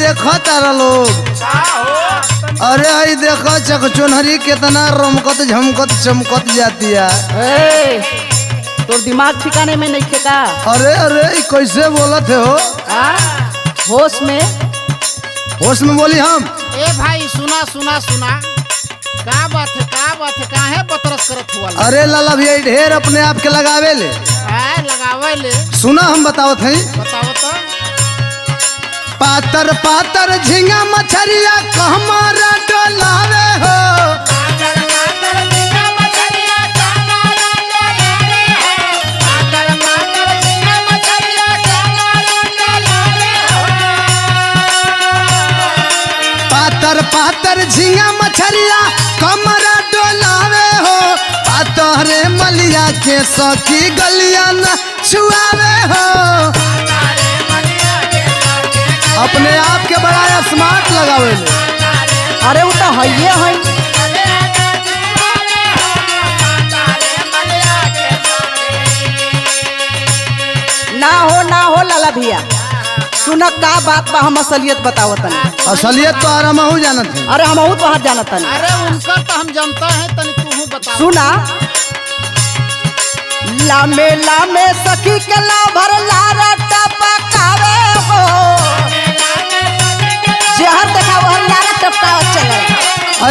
देखो तारा लोग। अरे आई देखो चकचोनहरी कितना रमकत झमकत चमकत जाती है। तोर दिमाग ठिकाने में नहीं खेता। अरे अरे कैसे बोलत है हो? होश में बोली हम। ए भाई सुना सुना सुना का बात है काहे बतरस करत हुआ? अरे लाला भैया ढेर अपने आप के लगावे ले। लगावे ले। सुना हम बतावत है। बताओ तो। पातर पातर झींगा मछरिया कहमारा डोलावे हो। पातर पातर झींगा मछरिया कमरा डोलावे हो। पातरे मलिया के सखी गलिया न छुआवे हो। अपने आप के बड़ा स्मार्ट लगावे ले। अरे वो तो है है। ना हो लाला भैया सुन का बात बा। हम असलियत बताओ तनी। असलियत तो आराम हो जानत है। अरे हम बाहर जानत तनी। अरे उनका तो हम जानता है तनी तू बता। सुना लामे लामे सखी के लाभर लारा टपकावे हो। जहर देखा वो लारा टपकावे चले।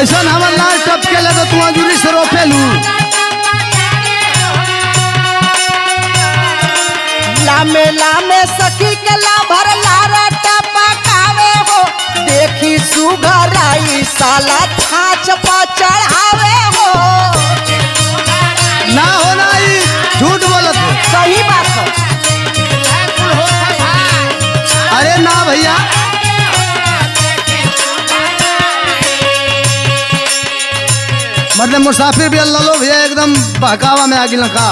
ऐसा हमार लाल टपके ले तो तू अंजूरी से रोपे लू। लामे लामे सखी के लाभर लारा टपकावे हो। देखी सुघराई साला छाछ पर चढ़ावे हो। ना होना ही झूठ बोलत है। सही बात है। अरे ना भैया मतलब मुसाफिर भी अल्लाह लो भैया एकदम बहकावा में आगे लगा।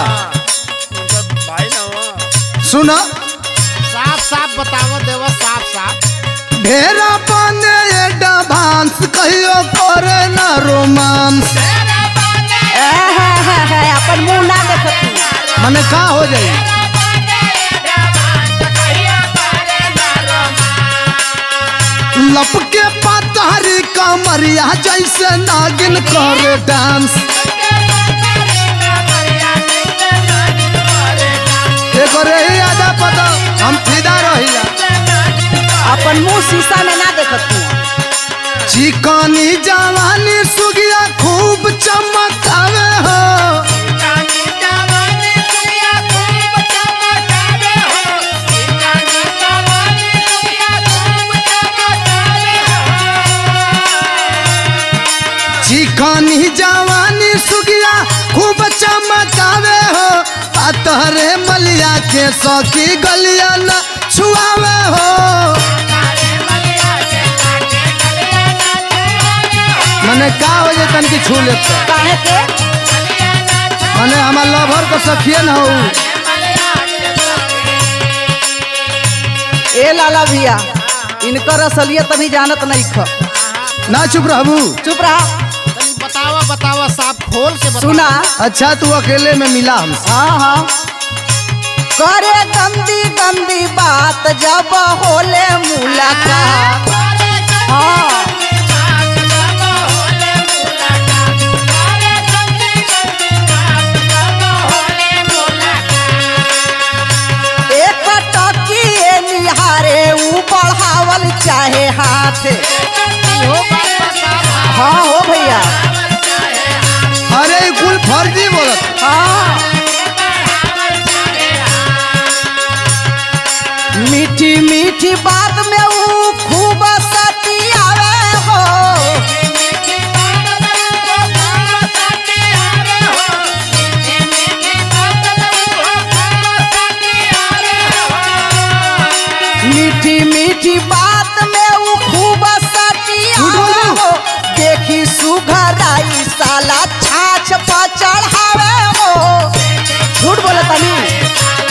सुना साफ साफ बताओ देवा साफ साफ। ढेरा पाने एडा भांस कहियो करे ना रोमांस। अपन मुंह ना देखती। मने का हो जाई? लपके पातारी कमरिया जैसे नागिन करे डांस। एक रही आधा पता हम फिदा रहिला। अपन मुंह शीशा में ना देखती। चिकनी जवानी सुगिया खूब चमकावे हो। चिकनी जवानी सुगिया खूब चमकावे हो। पातरे मलिया के सखी गलिया न छुआवे हो। मने का हो जे तन की छू लेते काहे के? मने हमार लवर को सखिए न हो। ए लाला भैया इनकर असलियत अभी जानत नहीं ख। ना चुप रहबू। चुप रहा। बतावा बतावा साफ खोल के बतावा। सुना अच्छा तू अकेले में मिला हमसे। हाँ करे गंदी गंदी बात जब होले मुलाकात। हाँ एक टकी निहारे ऊ बढ़ावल चाहे हाथ। हाँ हो भैया। अरे कुल फर्जी बोलत। हाँ मीठी मीठी बात में ऊ खूब सतियावे हो। मीठी मीठी बात में ऊ खूब सतियावे हो। देखी सुघराई साला छाछ पर चढ़ावे हो। झूठ बोले तनी।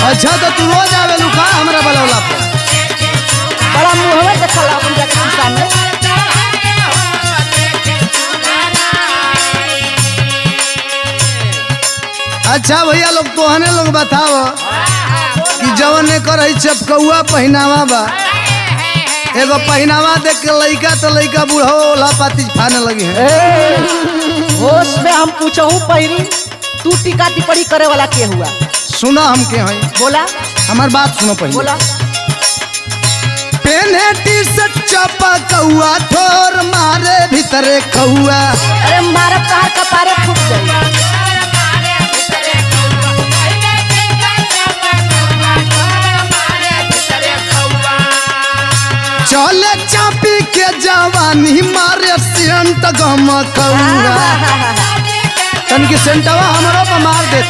अच्छा तो तू रोज आवे लुका हमरा बलौला पे। बड़ा मुंह में देखला अपन जाके शीशा में। अच्छा भैया लोग तोहने लोग बताओ कि जवन एकर चपकौआ पहनावा बा एगो पहनावा देख के लइका तो लइका बूढ़ो ओला पाती फाने लगी है। होश में हम पूछहूँ पहिरी तू टीका टिप्पणी करे वाला के हुआ? सुना हम के हैं, बोला हमार बात सुनो पहले। बोला। पेने टी शर्ट चपा कौआ ठोर मारे भीतरे कौआ। अरे मारा कहाँ कपारे फूट गई। चले चापी के जवानी मारे सेंट गम कौआ। तन की सेंटवा हमारो पर मार दे।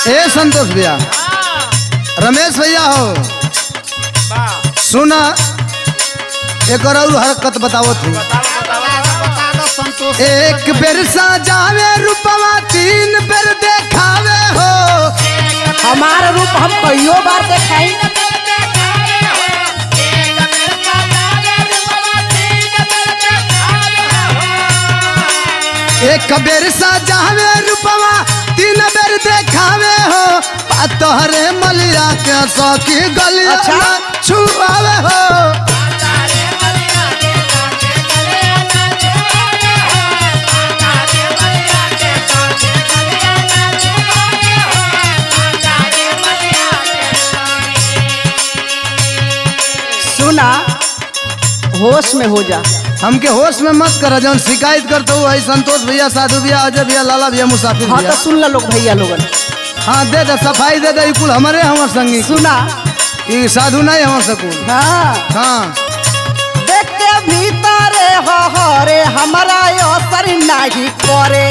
ए संतोष भैया, रमेश भैया हो, सुना एक और हरकत बताओ थी। एक बेर सजावे रूपवा तीन बेर देखावे हो। हमारा रूप हम कईयो बार देखाई। एक बेर सजावे रूपवा तीन बेर देखावे हो। तोहरे मलिया के सखी गलिया छुआवे हो। सुना, होश में हो जा। हमके होश में मत कर, जौन शिकायत करते हो संतोष भैया, साधु भैया, अजय भैया, लाला भैया, मुसाफिर हाँ भैया। तो सुन ला लोग भैया लोगन। हाँ दे दे, सफाई दे दे, कुल हमारे हमार संगी। सुना, ये साधु नहीं हमार सकुल। हाँ हाँ देख के भीतरे हो रे हमारा असर नहीं करे।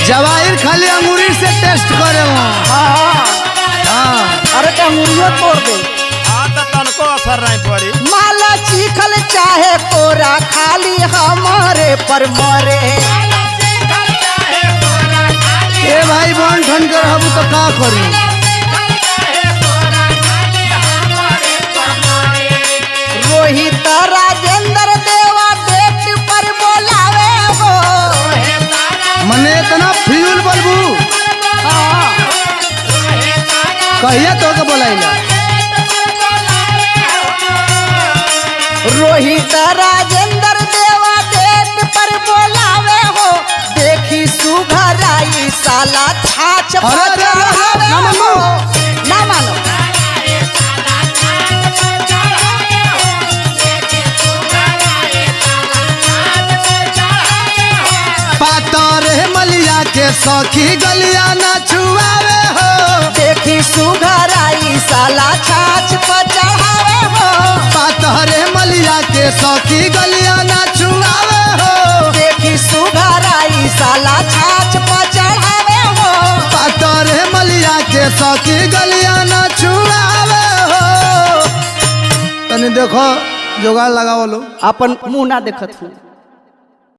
जवाहिर खाली अंगूरी से टेस्ट करे वहाँ। हाँ हाँ अरे तो अंगूरियों तोड़ दे। तनको असर नहीं पड़ी। माला चीखल चाहे कोरा खाली हमारे पर मरे। ए भाई बन ठन कर हम तो का करी। रोहित राजेंद्र देवा डेट पर बोलावे हो। मने इतना फ्यूल बलबू हाँ कहिए तो के बोलाइला। रोहित राजेंद्र देवा डेट पर बोलावे हो। देखी सुघराई साला छाछ अरे पर तेरा चढ़ावे ना मानो। हो। ना मानो। पातरे मलिया के सखी गलिया ना छुआवे हो। देखी सुघराई साला छाछ पर चढ़ावे हो। पातरे मलिया के सखी गलिया ना छुआवे हो। देखी सुघराई साला छाछ पर चढ़ावे हो। पातरे मलिया के सखी गलिया ना छुआवे हो। तनी देखो जुगाड़ लगावलो। अपन मुंह ना देखत हूँ।